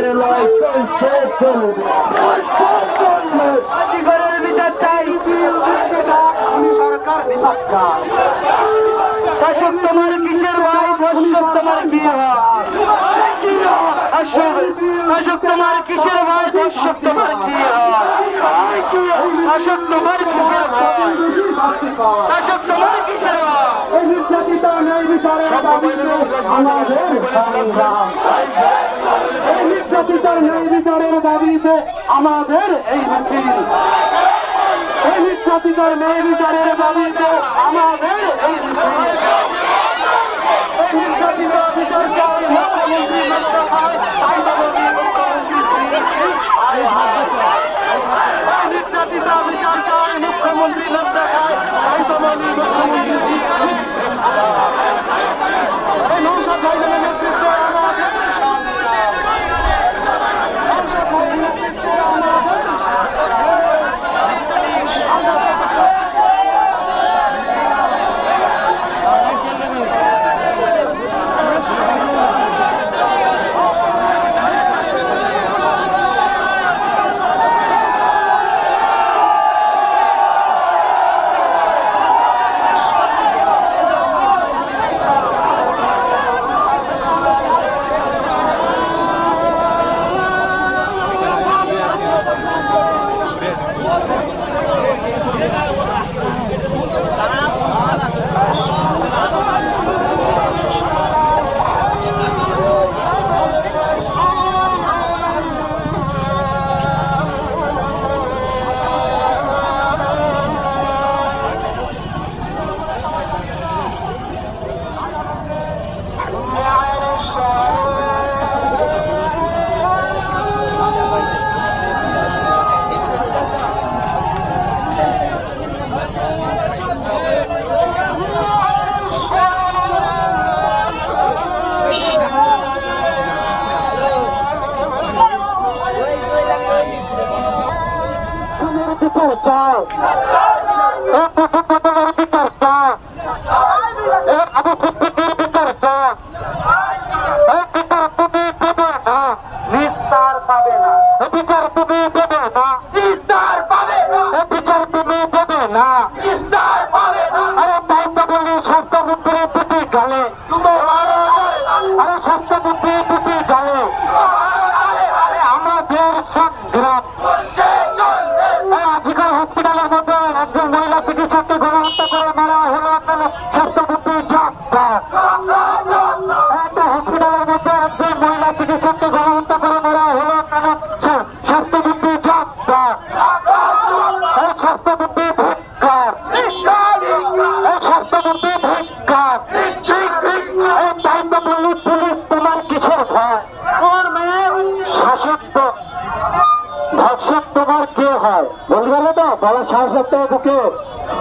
এই লড়াই চলছে চলবে। অধিকারের বিচার চাই, সরকার বিচার চাই। শাসক তোমার কিসের ভাই, ধর্ষক তোমার কি হয়? শাসক তোমার কিসের ভাই, ধর্ষক তোমার কি হয়? শাসক তোমার কিসের ভাই, শাসক তোমার কিসের ভাই? নির্যাতিত ন্যায় বিচারের দাবিতে আমাদের সংগ্রাম। এই নির্যাতিত ন্যায় বিচারের দাবিতে আমাদের এই মিছিল। এই নির্যাতিত ন্যায় বিচারের দাবিতে আমাদের এই মিছিল। এই নির্যাতিত বিচার চাই মুখ্যমন্ত্রী মোস্তফার, তাই তো বলি মুখ্যমন্ত্রী। এই নির্যাতিত বিচার চাই মুখ্যমন্ত্রী মোস্তফার, তাই তো বলি মুখ্যমন্ত্রী। এই নৌসাদ ভাইজানের নেতৃত্বে আমাদের সংগ্রাম। নৌসাদ ভাইয়ের নেতৃত্বে আমাদের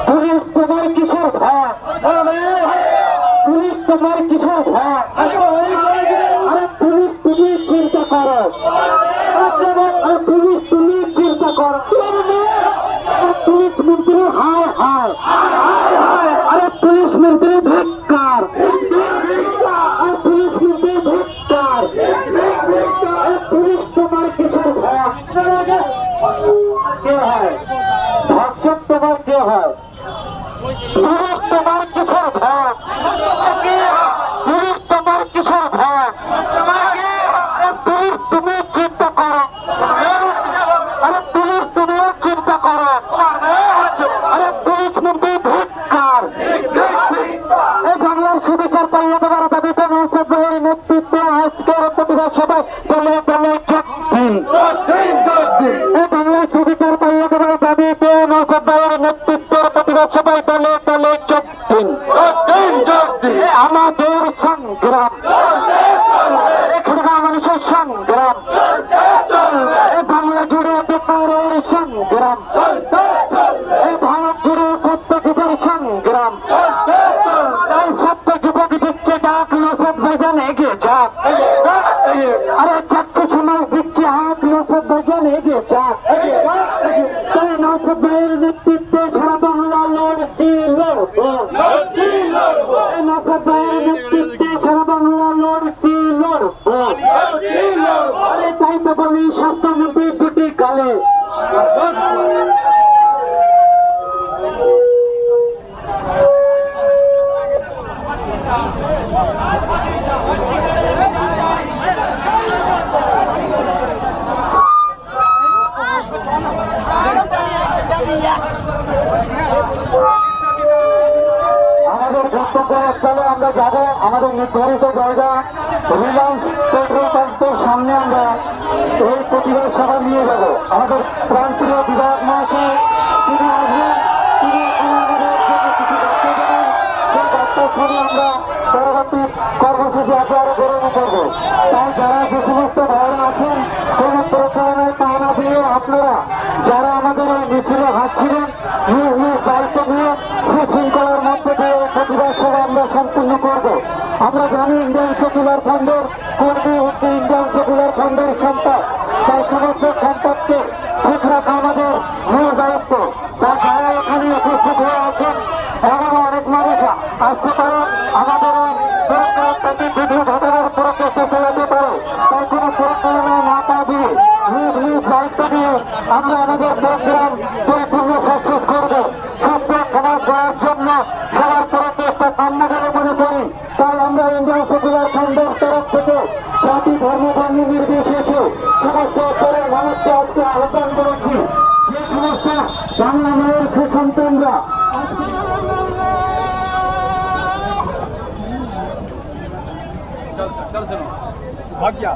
পুলিশ তোমার কিসের ভয়? পুলিশ তোমার কিসের ভয়? আরে পুলিশ তুমি চিন্তা করো, পুলিশ তুমি চিন্তা করো। পুলিশ মন্ত্রী হায় হায়, আরে পুলিশ মন্ত্রী ধিক্কার, পুলিশ মন্ত্রী ধিক্কার। পুলিশ তোমার কিসের ভয়? কে হয় ধর্ষক? তোমার কে হয়? পুলিশ তোমার কিসের ভয়? পুলিশ তোমার কিসের ভয়? পুলিশ তুমি চিন্তা করো, আরে পুলিশ তুমিও চিন্তা করো। আরে পুলিশ মন্ত্রী ধিক্কার। এই বাংলার সুবিচার পাইয়ে দেওয়ার দাবিতে নৌসাদ ভাইয়ের নেতৃত্বে আজকের প্রতিবাদ সভায় দলে দলে এই বাংলার সুবিচার পাইয়ে দেওয়ার দাবিতে নৌসাদ ভাইয়ের নেতৃত্বের প্রতিবাদ সভায় দলে দলে যোগ দিন। আমাদের সংগ্রাম, এখানে মানুষের সংগ্রাম, এই বাংলা জুড়ে বেকারের সংগ্রাম, এই ভারত জুড়ে সত্য যুগের সংগ্রাম। এই সত্য যুবক দিচ্ছে ডাক, নৌসাদ ভাইজান এগিয়ে যাক। আরে চাচ্ছে সময় দিচ্ছে হাত, নৌসাদ ভাইজান এগিয়ে যাক। তাই নৌসাদ ভাইয়ের নেতৃত্বে সারা বাংলা লড়ছি লড়বো, নৌসাদ ভাইয়ের নেতৃত্বে সারা বাংলা লড়ছি লড়বো। আরে তাই পানি স্বাস্থ্যমন্ত্রী দুটি গালে। আমাদের গন্তব্যস্থলে আমরা যাব, আমাদের নির্ধারিত জায়গা রিলায়েন্স পেট্রোল পাম্পের সামনে আমরা এই প্রতিবাদ সভা নিয়ে যাব। আমাদের প্রান্তীয় বিধায়ক মহাশয় তিনি আসবেন, তিনি এখানে আমাদের জন্য কিছু বার্তা দেবেন। সেই বার্তা শুনে আমরা পরবর্তী কর্মসূচি আরো গ্রহণ করবো। তাই যারা যে সমস্ত ভাইরা আছেন কোন প্রচারণায় পাওনা দিয়ে আপনারা যারা আমাদের এই মিছিলে হাসছিলেন নিজ নিজ দায়িত্ব নিয়ে সুশৃঙ্খলার মধ্যে দিয়ে প্রতিবাদ সভা আমরা সম্পূর্ণ করবো। আমরা জানি ইন্ডিয়ান সেকুলার ফ্রন্টের কর্মী হচ্ছে ইন্ডিয়ান সেকুলার ফ্রন্টের সম্পদ, তাই সমস্ত সম্পদকে ঠিক রাখা আমাদের মূল দায়িত্ব। তাই যারা এখানে উপস্থিত হয়ে আছেন এমনও অনেক মানুষ আসতে পারে আমাদের এই ভিডিও ঘটনার প্রচেষ্টা চালাতে পারে। তাই কোনো প্রচারণা না পা দিয়ে নিজ নিজ দায়িত্ব দিয়ে আমরা আমাদের প্রোগ্রাম পরিপূর্ণ সাকসেস করবো। সুস্থ সমাজ গড়ার জন্য সবার প্রচেষ্টা কাম্য বলে মনে করি। তাই আমরা ইন্ডিয়ান সেকুলার ফ্রন্টের তরফ থেকে জাতি ধর্ম বর্ণ নির্বিশেষে সমস্ত স্তরের মানুষকে আজকে আহ্বান করেছি, যে সমস্ত বাংলা মায়ের সুসন্তানরা भाग्या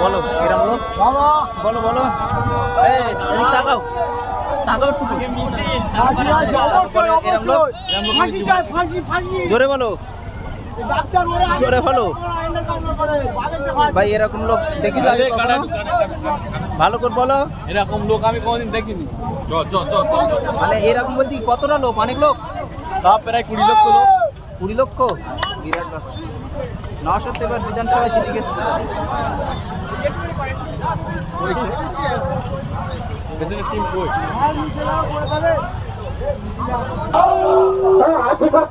বলো এরম লোক বলো বলো এই এদিক তাকাও তাকাও টুকু বলো এরম লোক জোরে বলো জোরে বলো ভাই এরকম লোক দেখি তো আগে কখনো ভালো করে বলো এরকম লোক আমি কোনোদিন দেখিনি মানে এরকম বলতে কি কতটা লোক অনেক লোক তা প্রায় 20 লক্ষ লোক 20 লক্ষ বিরাট ব্যাপার 923 বিধানসভায় জিতে গেছে আজিকার